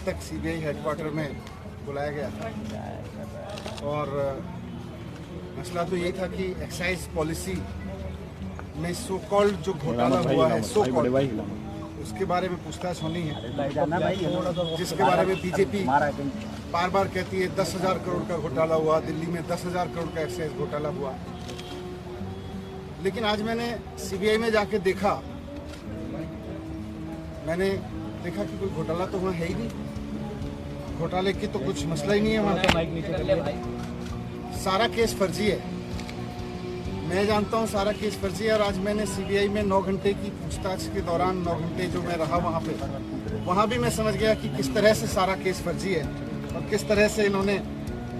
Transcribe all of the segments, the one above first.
तक CBI headquarter में बुलाया गया था और मसला तो यही था कि एक्साइज पॉलिसी में सो कॉल्ड जो घोटाला हुआ है सो कॉल्ड उसके बारे में पूछताछ होनी है, जिसके बारे में बीजेपी बार बार कहती है 10,000 करोड़ का घोटाला हुआ, दिल्ली में 10,000 करोड़ का एक्साइज घोटाला हुआ। लेकिन आज मैंने सीबीआई में जाके देखा, मैंने देखा कि कोई घोटाला तो वहाँ है ही नहीं, घोटाले की तो कुछ मसला ही नहीं है वहाँ। सारा केस फर्जी है, मैं जानता हूँ सारा केस फर्जी है। और आज मैंने सीबीआई में 9 घंटे की पूछताछ के दौरान 9 घंटे जो मैं रहा वहाँ पे, वहाँ भी मैं समझ गया कि किस तरह से सारा केस फर्जी है और किस तरह से इन्होंने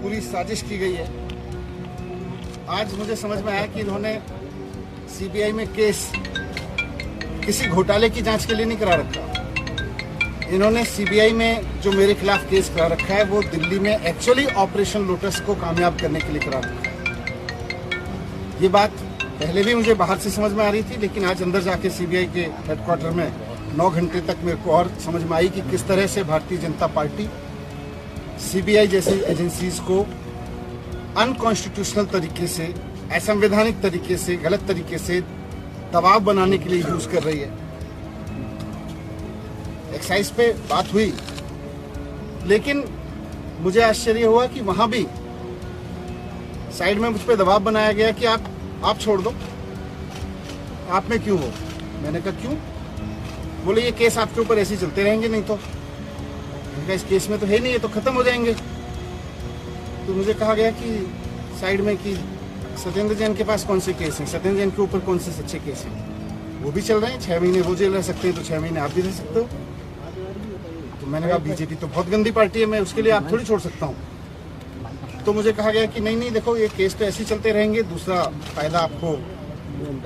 पूरी साजिश की गई है। आज मुझे समझ में आया कि इन्होंने सीबीआई में केस किसी घोटाले की जांच के लिए नहीं करा रखा, इन्होंने सीबीआई में जो मेरे खिलाफ केस करा रखा है वो दिल्ली में एक्चुअली ऑपरेशन लोटस को कामयाब करने के लिए करा रखा है। ये बात पहले भी मुझे बाहर से समझ में आ रही थी, लेकिन आज अंदर जाके सीबीआई के हेडक्वार्टर में 9 घंटे तक मेरे को और समझ में आई कि किस तरह से भारतीय जनता पार्टी सीबीआई जैसी एजेंसीज को अनकॉन्स्टिट्यूशनल तरीके से, असंवैधानिक तरीके से, गलत तरीके से दबाव बनाने के लिए यूज कर रही है। एक्साइज पे बात हुई, लेकिन मुझे आश्चर्य हुआ कि वहां भी साइड में मुझ पे दबाव बनाया गया कि आप छोड़ दो, आप में क्यों हो। मैंने कहा क्यों? बोले ये केस आपके ऊपर ऐसे चलते रहेंगे, नहीं तो इस केस में तो है नहीं, है तो खत्म हो जाएंगे। तो मुझे कहा गया कि साइड में कि सत्येंद्र जैन के पास कौन से केस हैं, सत्येंद्र जैन के ऊपर कौन से सच्चे केस हैं, वो भी चल रहे हैं, 6 महीने वो जेल रह सकते हैं तो 6 महीने आप भी रह सकते हो। तो मैंने कहा बीजेपी तो बहुत गंदी पार्टी है, मैं उसके लिए आप थोड़ी छोड़ सकता हूँ। तो मुझे कहा गया कि नहीं देखो ये केस तो ऐसे ही चलते रहेंगे, दूसरा फायदा आपको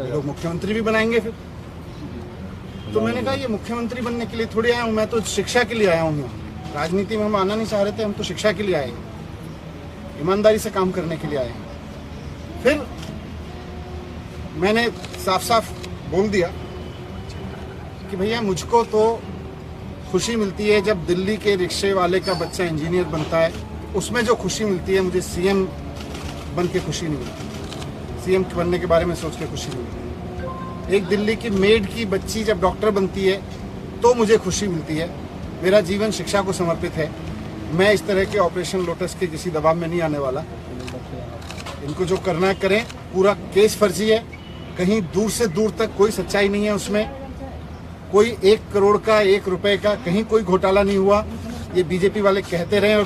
लोग मुख्यमंत्री भी बनाएंगे फिर। तो मैंने कहा ये मुख्यमंत्री बनने के लिए थोड़ी आया हूँ, मैं तो शिक्षा के लिए आया हूँ। राजनीति में हम आना नहीं चाह रहे थे, हम तो शिक्षा के लिए आए, ईमानदारी से काम करने के लिए आए। फिर मैंने साफ साफ बोल दिया कि भैया मुझको तो खुशी मिलती है जब दिल्ली के रिक्शे वाले का बच्चा इंजीनियर बनता है, उसमें जो खुशी मिलती है, मुझे सीएम बन के खुशी नहीं मिलती, सीएम बनने के बारे में सोच के खुशी नहीं मिलती। एक दिल्ली की मेड की बच्ची जब डॉक्टर बनती है तो मुझे खुशी मिलती है। मेरा जीवन शिक्षा को समर्पित है, मैं इस तरह के ऑपरेशन लोटस के किसी दबाव में नहीं आने वाला। इनको जो करना है करें, पूरा केस फर्जी है, कहीं दूर से दूर तक कोई सच्चाई नहीं है उसमें, कोई 1 करोड़ का 1 रुपए का कहीं कोई घोटाला नहीं हुआ। ये बीजेपी वाले कहते रहे और